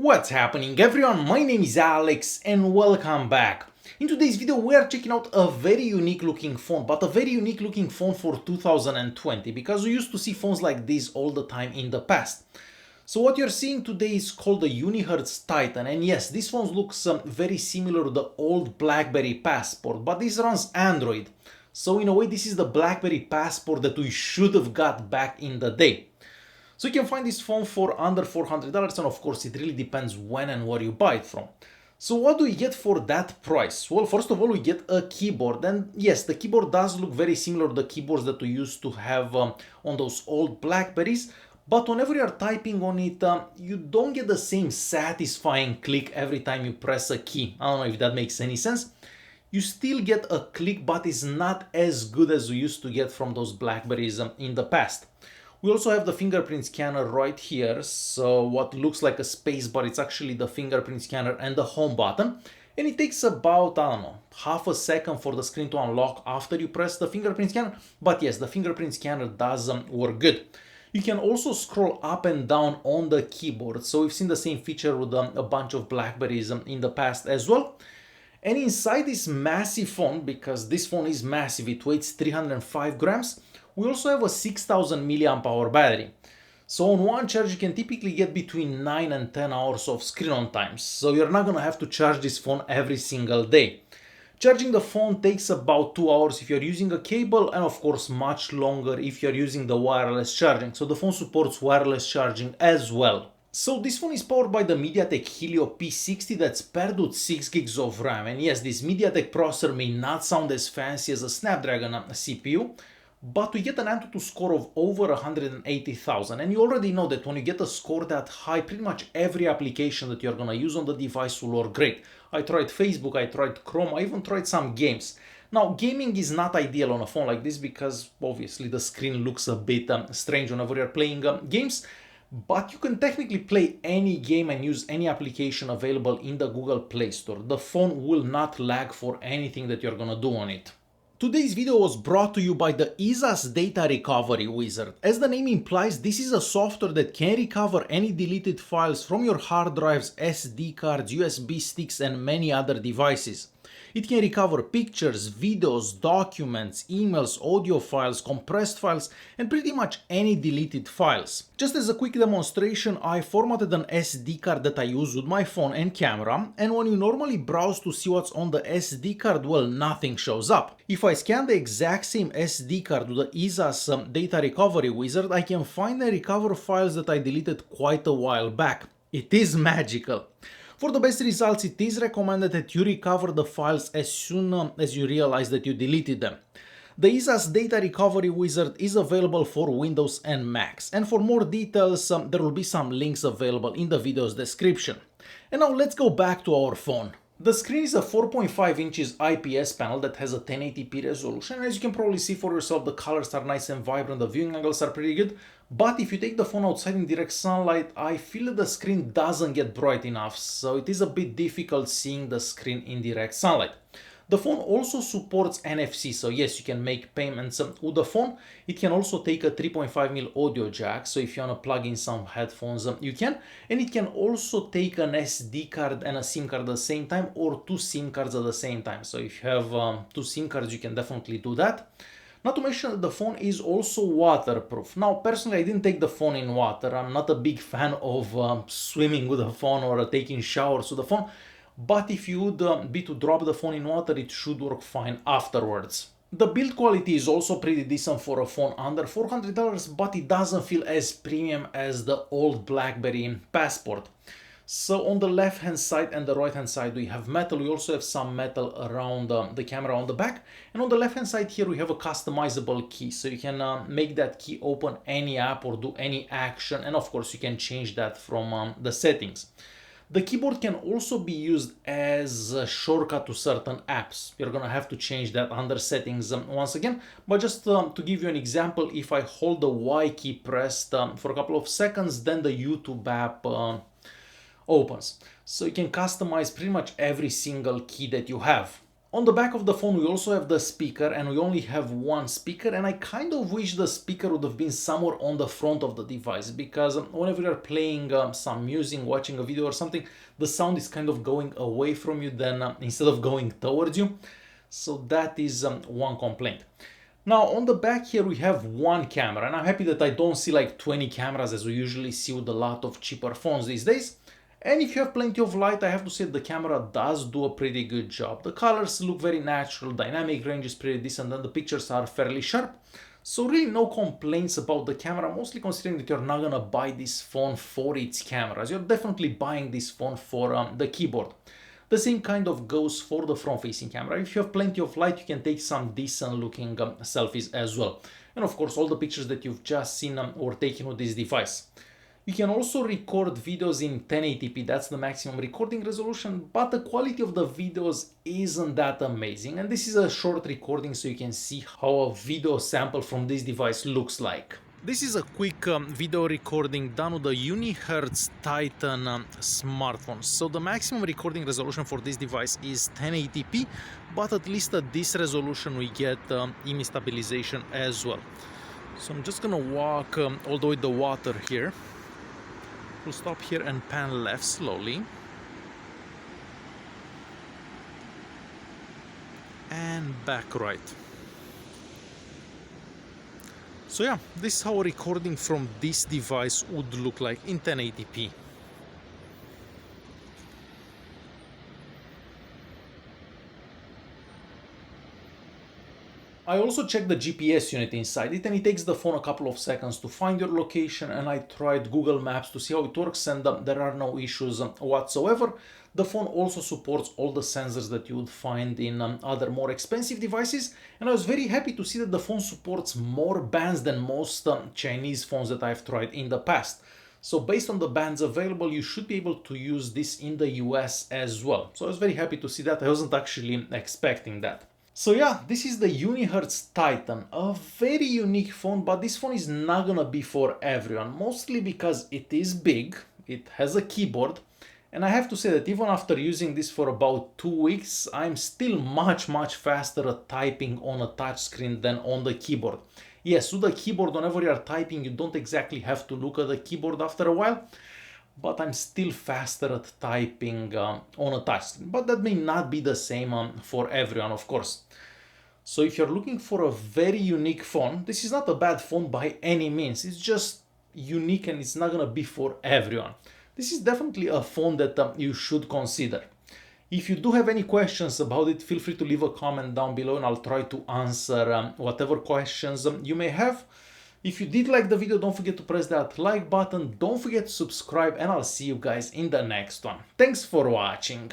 What's happening everyone, my name is Alex and welcome back. In today's video we are checking out a very unique looking phone, but a very unique looking phone for 2020 because we used to see phones like this all the time in the past. So what you're seeing today is called the Unihertz Titan, and yes, this phone looks very similar to the old BlackBerry Passport, but this runs Android. So in a way this is the BlackBerry Passport that we should have got back in the day. So you can find this phone for under $400, and of course it really depends when and where you buy it from. So what do we get for that price? Well, first of all we get a keyboard, and yes, the keyboard does look very similar to the keyboards that we used to have on those old Blackberries, but whenever you are typing on it, you don't get the same satisfying click every time you press a key. I don't know if that makes any sense. You still get a click, but it's not as good as we used to get from those Blackberries in the past. We also have the fingerprint scanner right here, so what looks like a space bar, it's actually the fingerprint scanner and the home button. And it takes about, I don't know, half a second for the screen to unlock after you press the fingerprint scanner. But yes, the fingerprint scanner does work good. You can also scroll up and down on the keyboard, so we've seen the same feature with a bunch of Blackberries in the past as well. And inside this massive phone, because this phone is massive, it weighs 305 grams, we also have a 6000 milliamp hour battery. So on one charge you can typically get between 9 and 10 hours of screen on time, so you're not gonna have to charge this phone every single day. Charging the phone takes about 2 hours if you're using a cable, and of course much longer if you're using the wireless charging. So the phone supports wireless charging as well. So this phone is powered by the MediaTek Helio P60 that's paired with 6 gigs of RAM. And yes, this MediaTek processor may not sound as fancy as a Snapdragon CPU, but we get an AnTuTu score of over 180,000. And you already know that when you get a score that high, pretty much every application that you're gonna use on the device will work great. I tried Facebook, I tried Chrome, I even tried some games. Now, gaming is not ideal on a phone like this because obviously the screen looks a bit strange whenever you're playing games. But you can technically play any game and use any application available in the Google Play Store. The phone will not lag for anything that you're gonna do on it. Today's video was brought to you by the EaseUS Data Recovery Wizard. As the name implies, this is a software that can recover any deleted files from your hard drives, SD cards, USB sticks and many other devices. It can recover pictures, videos, documents, emails, audio files, compressed files, and pretty much any deleted files. Just as a quick demonstration, I formatted an SD card that I use with my phone and camera, and when you normally browse to see what's on the SD card, well, nothing shows up. If I scan the exact same SD card with the EaseUS Data Recovery Wizard, I can find and recover files that I deleted quite a while back. It is magical. For the best results, it is recommended that you recover the files as soon as you realize that you deleted them. The EaseUS Data Recovery Wizard is available for Windows and Macs, and for more details there will be some links available in the video's description. And now let's go back to our phone. The screen is a 4.5 inches IPS panel that has a 1080p resolution, and as you can probably see for yourself, the colors are nice and vibrant, the viewing angles are pretty good. But if you take the phone outside in direct sunlight, I feel that the screen doesn't get bright enough, so it is a bit difficult seeing the screen in direct sunlight. The phone also supports NFC, so yes, you can make payments with the phone. It can also take a 3.5mm audio jack, so if you want to plug in some headphones, you can. And it can also take an SD card and a SIM card at the same time, or 2 SIM cards at the same time. So if you have 2 SIM cards, you can definitely do that. Not to mention that the phone is also waterproof. Now, personally, I didn't take the phone in water. I'm not a big fan of swimming with the phone or taking showers with the phone. But if you would be to drop the phone in water, it should work fine afterwards. The build quality is also pretty decent for a phone under $400, but it doesn't feel as premium as the old BlackBerry Passport. So on the left hand side and the right hand side we have metal. We also have some metal around the camera on the back, and on the left hand side here we have a customizable key, so you can make that key open any app or do any action, and of course you can change that from the settings. The keyboard can also be used as a shortcut to certain apps. You're gonna have to change that under settings once again, but just to give you an example, if I hold the Y key pressed for a couple of seconds, then the YouTube app opens. So you can customize pretty much every single key that you have. On the back of the phone we also have the speaker, and we only have one speaker, and I kind of wish the speaker would have been somewhere on the front of the device, because whenever you're playing some music, watching a video or something, the sound is kind of going away from you instead of going towards you. So that is one complaint. Now on the back here we have one camera, and I'm happy that I don't see like 20 cameras as we usually see with a lot of cheaper phones these days. And if you have plenty of light, I have to say the camera does do a pretty good job. The colors look very natural, dynamic range is pretty decent, and the pictures are fairly sharp. So really no complaints about the camera, mostly considering that you're not gonna buy this phone for its cameras. You're definitely buying this phone for the keyboard. The same kind of goes for the front-facing camera. If you have plenty of light, you can take some decent looking selfies as well. And of course, all the pictures that you've just seen were taken with this device. You can also record videos in 1080p, that's the maximum recording resolution, but the quality of the videos isn't that amazing. And this is a short recording, so you can see how a video sample from this device looks like. This is a quick video recording done with the Unihertz Titan Smartphone. So the maximum recording resolution for this device is 1080p, but at least at this resolution we get image stabilization as well. So I'm just gonna walk all the way to the water here. We'll stop here and pan left slowly. And back right. So yeah, this is how a recording from this device would look like in 1080p. I also checked the GPS unit inside it, and it takes the phone a couple of seconds to find your location, and I tried Google Maps to see how it works, and there are no issues whatsoever. The phone also supports all the sensors that you would find in other more expensive devices, and I was very happy to see that the phone supports more bands than most Chinese phones that I've tried in the past. So based on the bands available, you should be able to use this in the US as well. So I was very happy to see that. I wasn't actually expecting that. So yeah, this is the Unihertz Titan, a very unique phone, but this phone is not gonna be for everyone, mostly because it is big, it has a keyboard, and I have to say that even after using this for about 2 weeks, I'm still much faster at typing on a touchscreen than on the keyboard. Yes, with the keyboard, whenever you're typing, you don't exactly have to look at the keyboard after a while, but I'm still faster at typing on a touchscreen. But that may not be the same for everyone, of course. So if you're looking for a very unique phone, this is not a bad phone by any means. It's just unique and it's not gonna be for everyone. This is definitely a phone that you should consider. If you do have any questions about it, feel free to leave a comment down below and I'll try to answer whatever questions you may have. If you did like the video, don't forget to press that like button, don't forget to subscribe, and I'll see you guys in the next one. Thanks for watching.